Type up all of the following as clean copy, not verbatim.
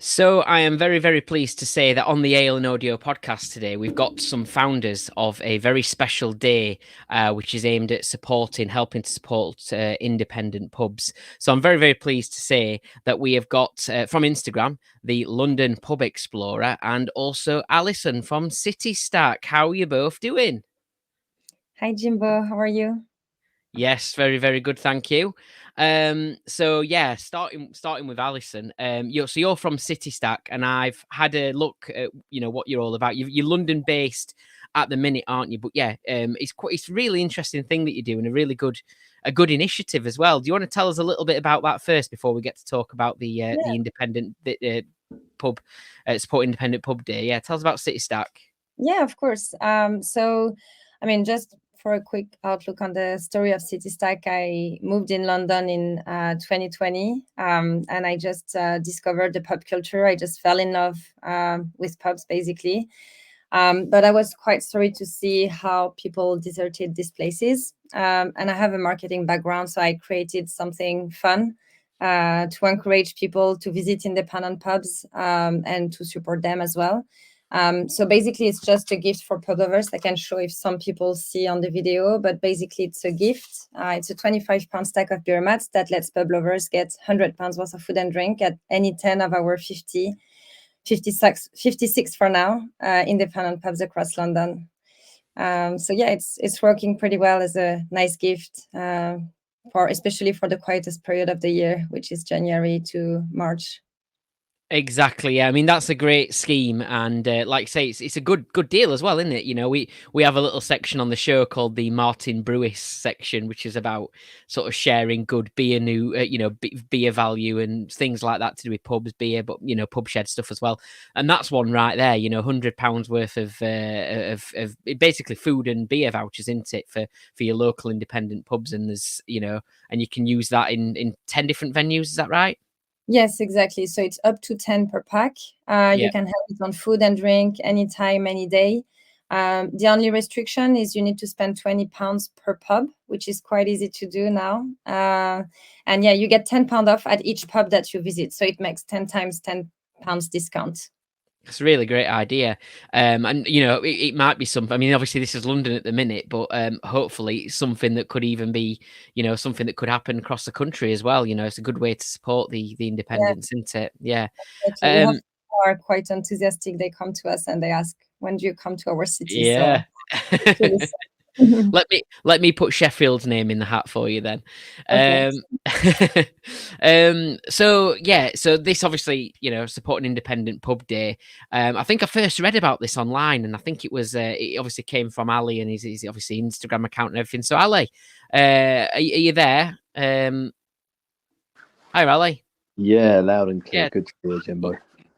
So I am very, very pleased to say that on the Ale and Audio podcast today, we've got some founders of a very special day, which is aimed at helping to support independent pubs. So I'm very, very pleased to say that we have got from Instagram, the London Pub Explorer, and also Alison from City Stack. How are you both doing? Hi, Jimbo. How are you? Yes, very, very good. Thank you. So yeah, starting with Alison. You're from City Stack, and I've had a look at what you're all about. You're London based at the minute, aren't you? But yeah, it's a really interesting thing that you're doing. A good initiative as well. Do you want to tell us a little bit about that first before we get to talk about the independent pub support independent pub day? Yeah, tell us about City Stack. Yeah, of course. Just for a quick outlook on the story of City Stack, I moved in London in 2020, and I just discovered the pub culture. I just fell in love with pubs, basically. But I was quite sorry to see how people deserted these places. And I have a marketing background, so I created something fun to encourage people to visit independent pubs and to support them as well. So basically, it's just a gift for pub lovers. I can show if some people see on the video, but basically, it's a gift. It's a £25 stack of beer mats that lets pub lovers get £100 worth of food and drink at any 10 of our 56 for now independent pubs across London. So yeah, it's working pretty well as a nice gift especially for the quietest period of the year, which is January to March. Exactly. Yeah. I mean, that's a great scheme, and like I say, it's a good deal as well, isn't it? We have a little section on the show called the Martin Brewis section, which is about sort of sharing good beer, beer value and things like that to do with pubs, beer, but pub shed stuff as well. And that's one right there. £100 worth of basically food and beer vouchers, isn't it, for your local independent pubs? And there's and you can use that in 10 different venues. Is that right? Yes, exactly. So it's up to 10 per pack. You can have it on food and drink anytime, any day. The only restriction is you need to spend £20 per pub, which is quite easy to do now. And yeah, you get £10 off at each pub that you visit. So it makes 10 times £10 discount. It's a really great idea. And it might be something. I mean, obviously this is London at the minute, but hopefully it's something that could even be, something that could happen across the country as well. It's a good way to support the Yeah, independence, isn't it? Yeah. exactly. We have people who are quite enthusiastic. They come to us and they ask, when do you come to our city? So Yeah. it's really fun. Let me put Sheffield's name in the hat for you then. Perfect. So this obviously, supporting independent pub day. I think I first read about this online, and I think it obviously came from Ali and his obviously Instagram account and everything. So Ali, are you there? Hi Ali. Yeah, loud and clear. Yeah. Good to hear, Jimbo.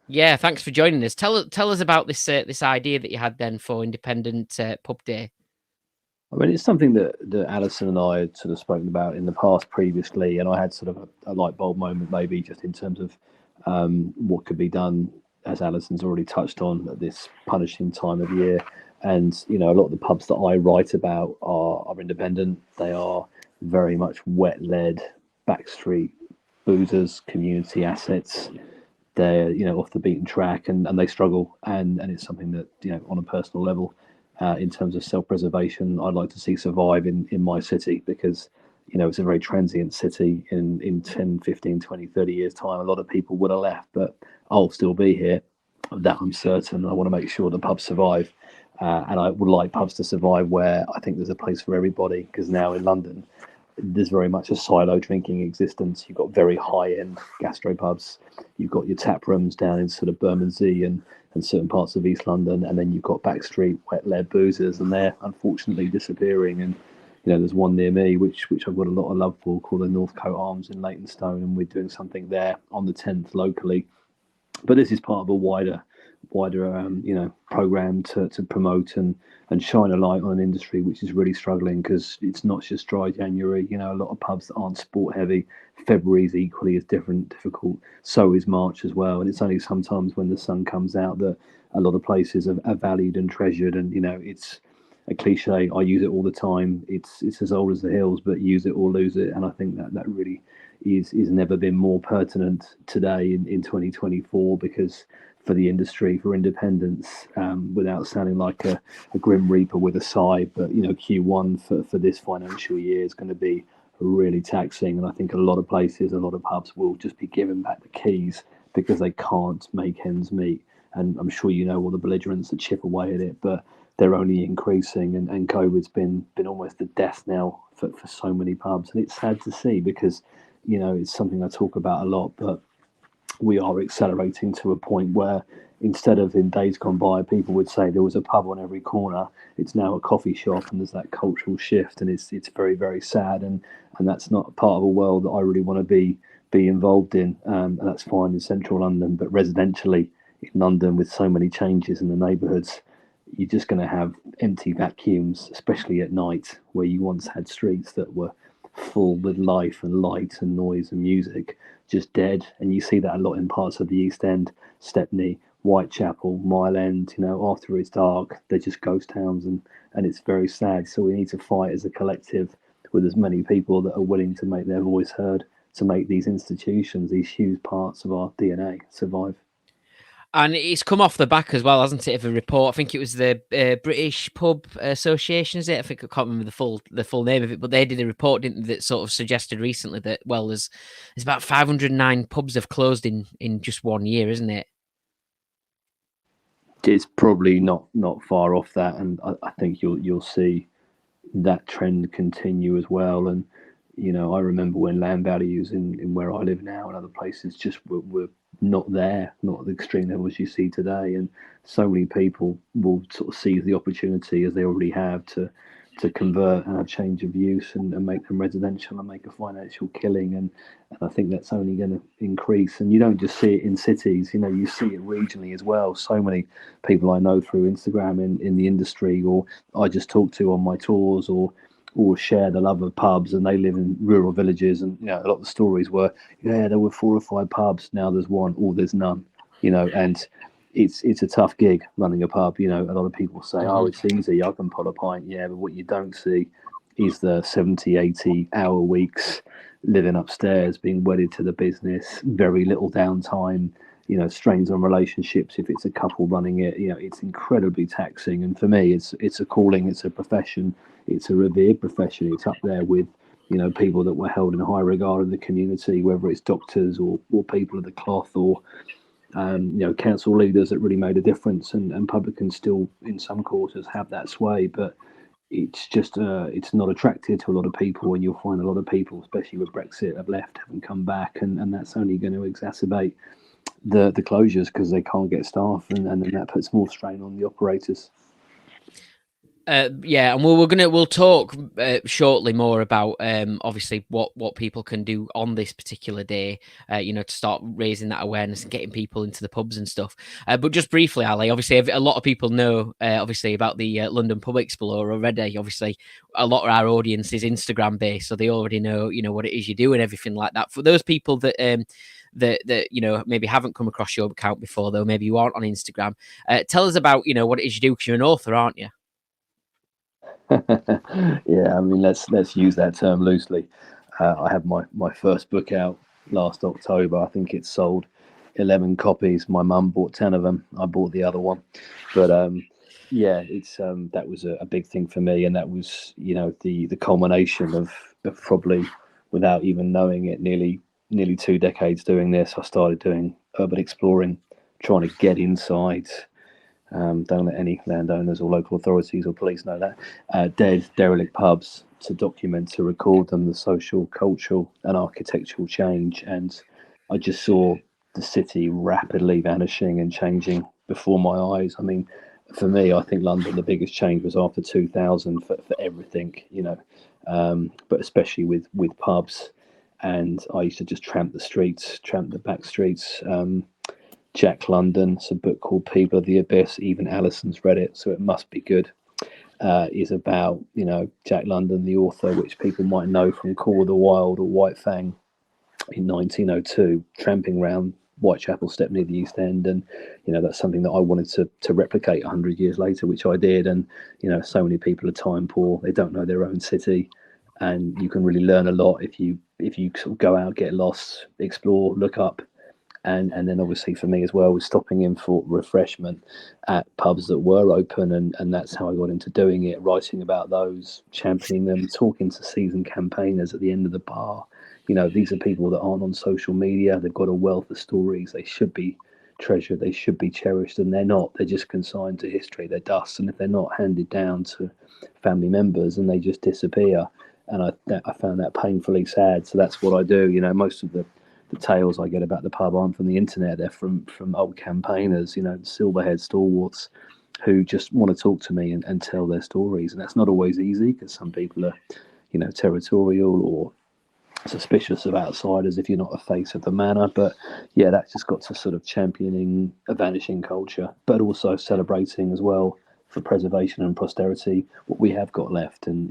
Yeah, thanks for joining us. Tell us about this idea that you had then for independent pub day. I mean, it's something that Alison and I had sort of spoken about in the past previously, and I had sort of a light bulb moment maybe just in terms of what could be done, as Alison's already touched on, at this punishing time of year. And, a lot of the pubs that I write about are independent. They are very much wet-led, backstreet boozers, community assets. They're, off the beaten track and they struggle. And it's something that, on a personal level, in terms of self-preservation, I'd like to see survive in my city because, it's a very transient city. In 10, 15, 20, 30 years' time, a lot of people would have left, but I'll still be here. That I'm certain. I want to make sure the pubs survive. And I would like pubs to survive where I think there's a place for everybody, because now in London, there's very much a silo drinking existence. You've got very high-end gastropubs. You've got your tap rooms down in sort of Bermondsey and certain parts of East London, and then you've got backstreet wet-led boozers, and they're unfortunately disappearing. And there's one near me which I've got a lot of love for, called the Northcote Arms in Leytonstone, and we're doing something there on the 10th locally. But this is part of a wider program to promote and shine a light on an industry which is really struggling, because it's not just dry January. A lot of pubs that aren't sport heavy, February is equally as difficult. So is March as well. And it's only sometimes when the sun comes out that a lot of places are valued and treasured. And it's a cliche, I use it all the time. It's as old as the hills, but use it or lose it. And I think that really is never been more pertinent today in 2024, because for the industry, for independents, without sounding like a grim reaper with a sigh, but Q1 for this financial year is going to be really taxing, and I think a lot of places, a lot of pubs will just be giving back the keys because they can't make ends meet. And I'm sure all the belligerents that chip away at it, but they're only increasing, and COVID's been almost a death knell for so many pubs, and it's sad to see because it's something I talk about a lot, but we are accelerating to a point where instead of in days gone by, people would say there was a pub on every corner, it's now a coffee shop, and there's that cultural shift, and it's very, very sad, and that's not a part of a world that I really want to be involved in, and that's fine in central London, but residentially in London with so many changes in the neighbourhoods, you're just going to have empty vacuums, especially at night, where you once had streets that were full with life and light and noise and music, just dead. And you see that a lot in parts of the East End, Stepney, Whitechapel, Mile End. After it's dark, they're just ghost towns, and it's very sad. So we need to fight as a collective with as many people that are willing to make their voice heard, to make these institutions, these huge parts of our DNA, survive. And it's come off the back as well, hasn't it, of a report? I think it was the British Pub Association, is it? I think I can't remember the full name of it, but they did a report, didn't they, that sort of suggested recently that, well, there's about 509 pubs have closed in just 1 year, isn't it? It's probably not far off that, and I think you'll see that trend continue as well. And I remember when land values in where I live now and other places just were not there, not at the extreme levels you see today. And so many people will sort of seize the opportunity, as they already have, to convert and have change of use and make them residential and make a financial killing. And I think that's only going to increase. And you don't just see it in cities, you see it regionally as well. So many people I know through Instagram in the industry, or I just talk to on my tours, or share the love of pubs, and they live in rural villages, and a lot of the stories were, there were 4 or 5 pubs, now there's 1 or there's none, and it's a tough gig running a pub. A lot of people say, oh, it's easy, I can pull a pint. Yeah, but what you don't see is the 70-80 hour weeks, living upstairs, being wedded to the business, very little downtime, strains on relationships if it's a couple running it. It's incredibly taxing, and for me it's a calling, it's a profession, it's a revered profession. It's up there with people that were held in high regard in the community, whether it's doctors or people of the cloth, or council leaders that really made a difference, and publicans still in some quarters have that sway, but it's just it's not attractive to a lot of people, and you'll find a lot of people, especially with Brexit, have left, haven't come back, and that's only going to exacerbate the closures, because they can't get staff, and then that puts more strain on the operators. Yeah, and we'll talk shortly more about obviously what people can do on this particular day, to start raising that awareness and getting people into the pubs and stuff. But just briefly, Ali, obviously a lot of people know obviously about the London Pub Explorer already. Obviously, a lot of our audience is Instagram based, so they already know what it is you do and everything like that. For those people that that maybe haven't come across your account before, though, maybe you aren't on Instagram, tell us about what it is you do, because you're an author, aren't you? Yeah, I mean, let's use that term loosely. I had my first book out last October. I think it sold 11 copies. My mum bought 10 of them. I bought the other one. But yeah, it's that was a big thing for me, and that was the culmination of probably, without even knowing it, nearly 2 decades doing this. I started doing urban exploring, trying to get inside. Don't let any landowners or local authorities or police know that. Dead, derelict pubs, to document, to record them, the social, cultural and architectural change. And I just saw the city rapidly vanishing and changing before my eyes. I mean, for me, I think London, the biggest change was after 2000 for everything, but especially with pubs. And I used to just tramp the back streets. Jack London, it's a book called People of the Abyss. Even Alison's read it, so it must be good. Is about Jack London, the author, which people might know from Call of the Wild or White Fang in 1902, tramping around Whitechapel, Stepney, the East End, and that's something that I wanted to replicate 100 years later, which I did. And so many people are time poor; they don't know their own city, and you can really learn a lot if you sort of go out, get lost, explore, look up. And then obviously for me as well was stopping in for refreshment at pubs that were open, and that's how I got into doing it, writing about those, championing them, talking to seasoned campaigners at the end of the bar. These are people that aren't on social media. They've got a wealth of stories. They should be treasured. They should be cherished, and they're not. They're just consigned to history. They're dust, and if they're not handed down to family members, and they just disappear. And I found that painfully sad. So that's what I do. Most of the tales I get about the pub aren't from the internet. They're from old campaigners, silverhead stalwarts who just want to talk to me and tell their stories. And that's not always easy because some people are, territorial or suspicious of outsiders if you're not a face of the manor. But yeah, that's just got to sort of championing a vanishing culture, but also celebrating as well for preservation and posterity what we have got left. And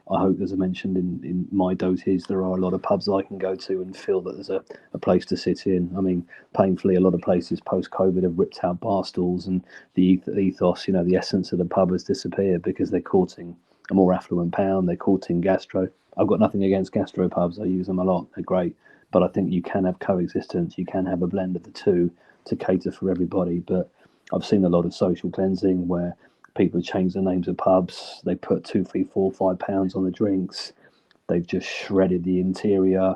I hope, as I mentioned in my dotage, there are a lot of pubs I can go to and feel that there's a place to sit in. I mean, painfully, a lot of places post-COVID have ripped out bar stools, and the ethos, the essence of the pub has disappeared because they're courting a more affluent pound, they're courting gastro. I've got nothing against gastro pubs. I use them a lot. They're great. But I think you can have coexistence. You can have a blend of the two to cater for everybody. But I've seen a lot of social cleansing where people have changed the names of pubs. They put 2, 3, 4, 5 pounds on the drinks. They've just shredded the interior.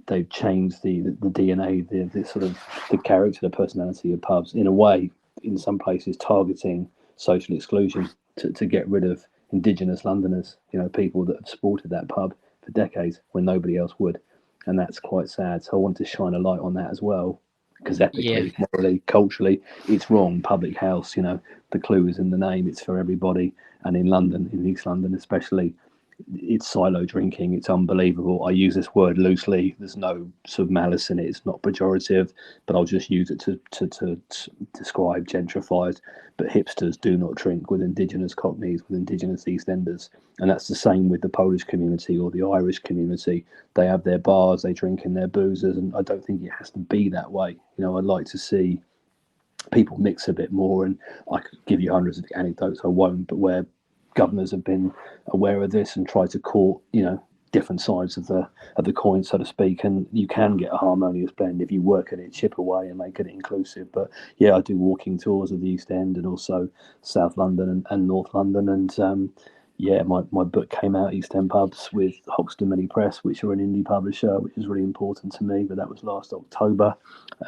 They've changed the DNA, the sort of the character, the personality of pubs in a way, in some places targeting social exclusion to get rid of Indigenous Londoners, people that have supported that pub for decades when nobody else would. And that's quite sad. So I want to shine a light on that as well, because ethically, morally, culturally, it's wrong. Public house, the clue is in the name. It's for everybody. And in London, in East London especially, it's silo drinking. It's unbelievable. I use this word loosely. There's no sort of malice in it. It's not pejorative, but I'll just use it to describe gentrified. But hipsters do not drink with Indigenous Cockneys, with Indigenous East Enders. And that's the same with the Polish community or the Irish community. They have their bars, they drink in their boozers, and I don't think it has to be that way. I'd like to see people mix a bit more, and I could give you hundreds of anecdotes, I won't, but where governors have been aware of this and tried to court, different sides of the coin, so to speak, and you can get a harmonious blend if you work at it, chip away and make it inclusive. But yeah, I do walking tours of the East End and also South London and North London, and yeah, my book came out, East End Pubs, with Hoxton Mini Press, which are an indie publisher, which is really important to me, but that was last October.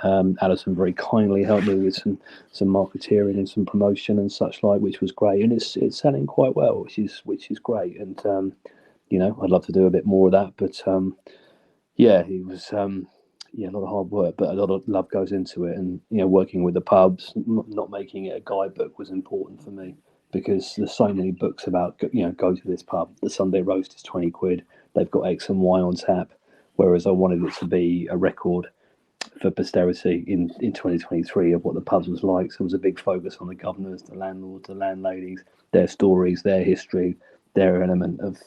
Alison very kindly helped me with some marketeering and some promotion and such like, which was great, and it's selling quite well, which is great. And I'd love to do a bit more of that, but yeah, it was a lot of hard work, but a lot of love goes into it. And working with the pubs, not making it a guidebook was important for me, because there's so many books about go to this pub, the Sunday roast is 20 quid, they've got X and Y on tap, whereas I wanted it to be a record for posterity in 2023 of what the pubs was like. So it was a big focus on the governors, the landlords, the landladies, their stories, their history, their element of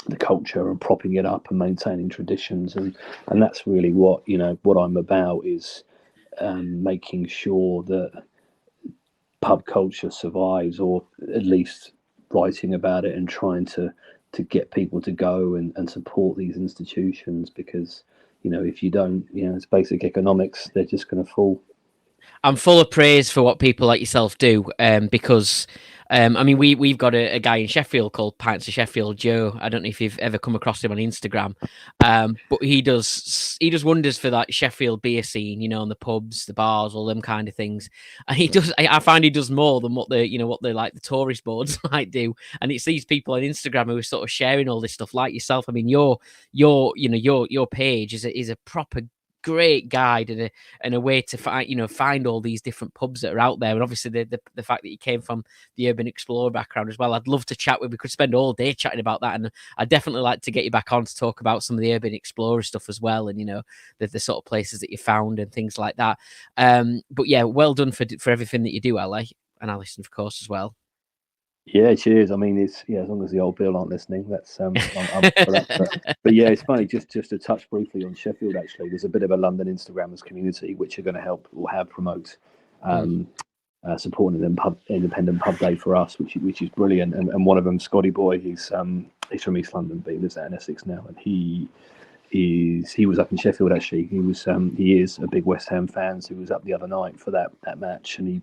the culture, and propping it up and maintaining traditions, and that's really what I'm about, is making sure that pub culture survives, or at least writing about it and trying to get people to go and support these institutions, because if you don't, it's basic economics, they're just going to fall. I'm full of praise for what people like yourself do, because I mean, we've got a guy in Sheffield called Pints of Sheffield, Joe. I don't know if you've ever come across him on Instagram, but he does wonders for that Sheffield beer scene, on the pubs, the bars, all them kind of things. And I find he does more than what the like the tourist boards might do. And it's these people on Instagram who are sort of sharing all this stuff, like yourself. I mean, your page is a proper great guide and a way to find all these different pubs that are out there. And obviously the fact that you came from the urban explorer background as well, I'd love to chat with. We could spend all day chatting about that, and I'd definitely like to get you back on to talk about some of the urban explorer stuff as well, and the sort of places that you found and things like that. But yeah, well done for everything that you do, Ali, and Alison, of course, as well. Yeah, cheers. I mean, it's as long as the old Bill aren't listening, that's I'm for that. But yeah, it's funny. Just to touch briefly on Sheffield, actually, there's a bit of a London Instagrammers community which are going to help or have promote supporting an independent pub day for us, which is brilliant. And one of them, Scotty Boy, he's he's from East London, but he lives out in Essex now, and he was up in Sheffield actually. He is a big West Ham fan, so he was up the other night for that match, and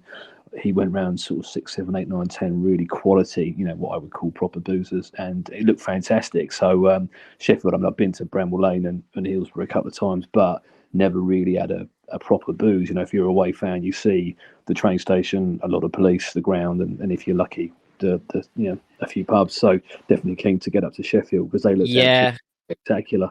he went round sort of 6, 7, 8, 9, 10 really quality, what I would call proper boozers, and it looked fantastic. So Sheffield, I've been to Bramble Lane and Hillsborough a couple of times, but never really had a proper booze. If you're a away fan, you see the train station, a lot of police, the ground, and if you're lucky, the a few pubs. So definitely keen to get up to Sheffield because they look absolutely spectacular.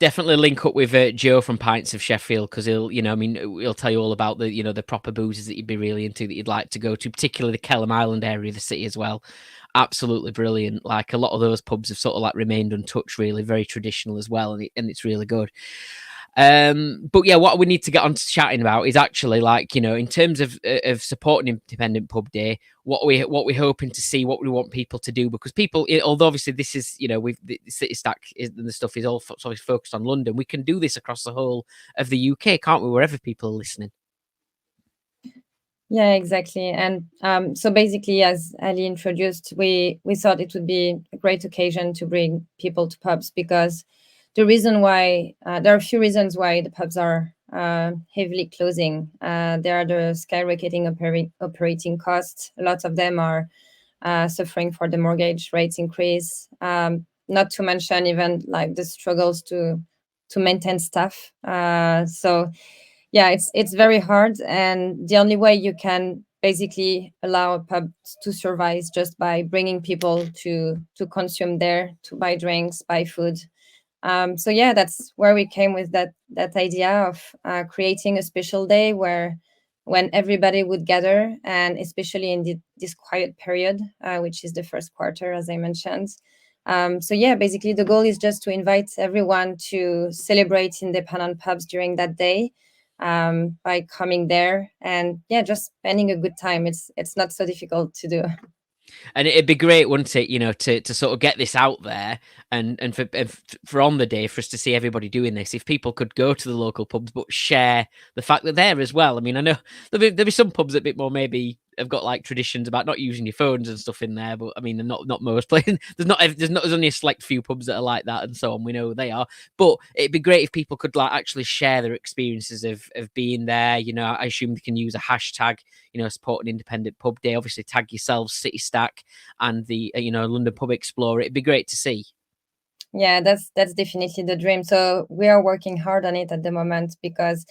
Definitely link up with Joe from Pints of Sheffield because he'll tell you all about the proper boozes that you'd be really into, that you'd like to go to, particularly the Kelham Island area of the city as well. Absolutely brilliant. Like a lot of those pubs have sort of like remained untouched, really, very traditional as well, and it's really good. But yeah, what we need to get on to chatting about is actually in terms of supporting Independent Pub Day, what we're hoping to see, what we want people to do, because people, although obviously this is the City Stack and the stuff is all sort of focused on London, we can do this across the whole of the UK, can't we? Wherever people are listening. Yeah, exactly. And so basically, as Ali introduced, we thought it would be a great occasion to bring people to pubs, because the reason why there are a few reasons why the pubs are heavily closing. There are the skyrocketing operating costs. A lot of them are suffering for the mortgage rates increase. Not to mention even like the struggles to maintain staff. So yeah, it's very hard, and the only way you can basically allow a pub to survive is just by bringing people to consume there, to buy drinks, buy food. So yeah, that's where we came with that idea of creating a special day when everybody would gather, and especially in this quiet period, which is the first quarter, as I mentioned. So yeah, basically the goal is just to invite everyone to celebrate independent pubs during that day, by coming there and just spending a good time. It's not so difficult to do. And it'd be great, wouldn't it, to sort of get this out there, and for on the day for us to see everybody doing this. If people could go to the local pubs but share the fact that they're as well. I mean, I know there'll be some pubs a bit more maybe have got like traditions about not using your phones and stuff in there, but I mean, not most places. There's only a select few pubs that are like that, and so on. We know they are, but it'd be great if people could like actually share their experiences of being there. I assume they can use a hashtag, supporting Independent Pub Day. Obviously, tag yourselves, City Stack, and the London Pub Explorer. It'd be great to see. Yeah, that's definitely the dream. So we are working hard on it at the moment, because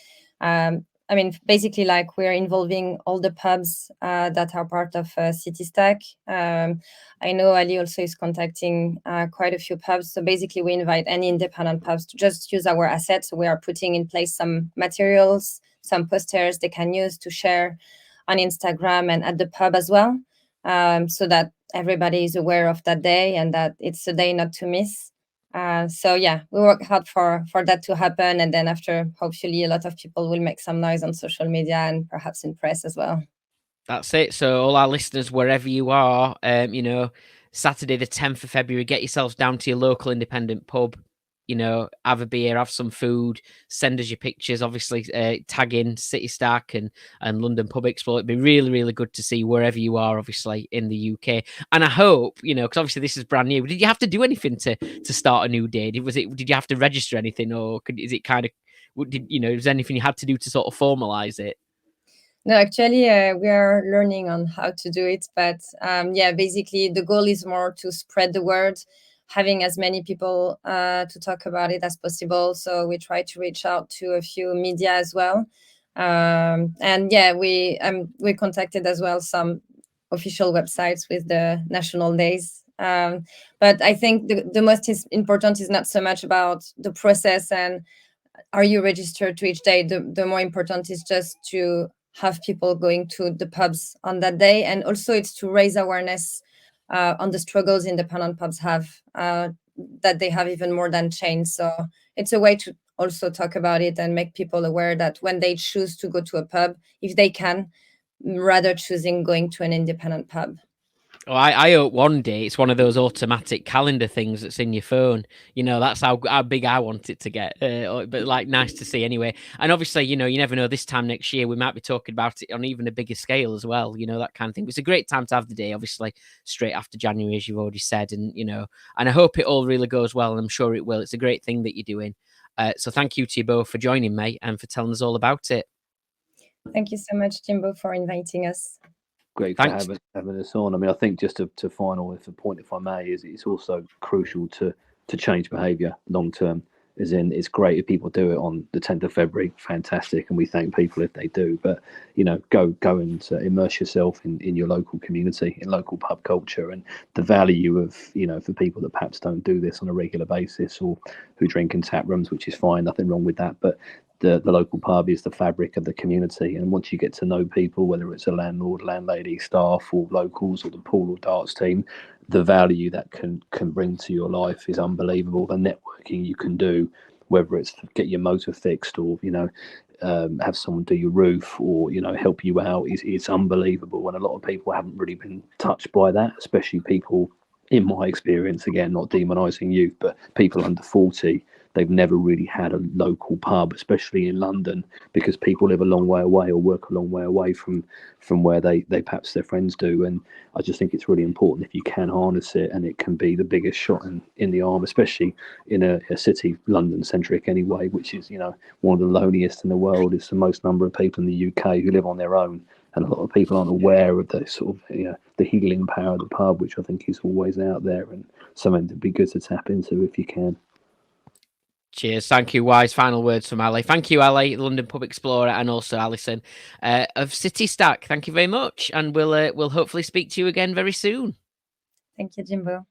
I mean, basically, like, we're involving all the pubs that are part of City Stack. I know Ali also is contacting quite a few pubs. So basically, we invite any independent pubs to just use our assets. So we are putting in place some materials, some posters they can use to share on Instagram and at the pub as well, so that everybody is aware of that day and that it's a day not to miss. So yeah, we work hard for that to happen, and then after, hopefully, a lot of people will make some noise on social media and perhaps in press as well. That's it. So all our listeners, wherever you are, Saturday the 10th of February, get yourselves down to your local independent pub. Have a beer, have some food, send us your pictures. Obviously, tag in City Stack and London Pub Explorer. It'd be really, really good to see wherever you are, obviously, in the UK. And I hope, because obviously this is brand new. Did you have to do anything to start a new day? Did you have to register anything, or is it kind of, is there anything you had to do to sort of formalize it? No, actually, we are learning on how to do it. But yeah, basically, the goal is more to spread the word, having as many people to talk about it as possible. So we try to reach out to a few media as well. And yeah, we contacted as well some official websites with the national days. But I think the most important is not so much about the process and are you registered to each day. The more important is just to have people going to the pubs on that day, and also it's to raise awareness on the struggles independent pubs have, that they have even more than chains. So it's a way to also talk about it and make people aware that when they choose to go to a pub, if they can, rather choosing going to an independent pub. Oh, I hope one day it's one of those automatic calendar things that's in your phone. You know, that's how big I want it to get. But like, nice to see anyway. And obviously, you know, you never know. This time next year, we might be talking about it on even a bigger scale as well. You know, that kind of thing. It's a great time to have the day. Obviously, straight after January, as you've already said, and you know, and I hope it all really goes well. And I'm sure it will. It's a great thing that you're doing. So thank you to you both for joining me and for telling us all about it. Thank you so much, Jimbo, for inviting us. Great Thanks. for having us on. I mean, I think just to final with a point, if I may, is it's also crucial to change behaviour long term. As in, it's great if people do it on the 10th of February, fantastic, and we thank people if they do. But you know, go and immerse yourself in your local community, in local pub culture, and the value of, you know, for people that perhaps don't do this on a regular basis or who drink in tap rooms, which is fine, nothing wrong with that. But the local pub is the fabric of the community, and once you get to know people, whether it's a landlord, landlady, staff, or locals, or the pool or darts team, the value that can bring to your life is unbelievable. The networking you can do, whether it's get your motor fixed or, you know, have someone do your roof or, you know, help you out, it's unbelievable. And a lot of people haven't really been touched by that, especially people, in my experience, again, not demonising youth, but people under 40. They've never really had a local pub, especially in London, because people live a long way away or work a long way away from where they perhaps their friends do. And I just think it's really important if you can harness it, and it can be the biggest shot in the arm, especially in a city, London centric anyway, which is, you know, one of the loneliest in the world. It's the most number of people in the UK who live on their own. And a lot of people aren't aware of the sort of, you know, the healing power of the pub, which I think is always out there and something to be good to tap into if you can. Cheers. Thank you. Wise final words from Ali. Thank you, Ali, London Pub Explorer, and also Alison of City Stack. Thank you very much. And we'll hopefully speak to you again very soon. Thank you, Jimbo.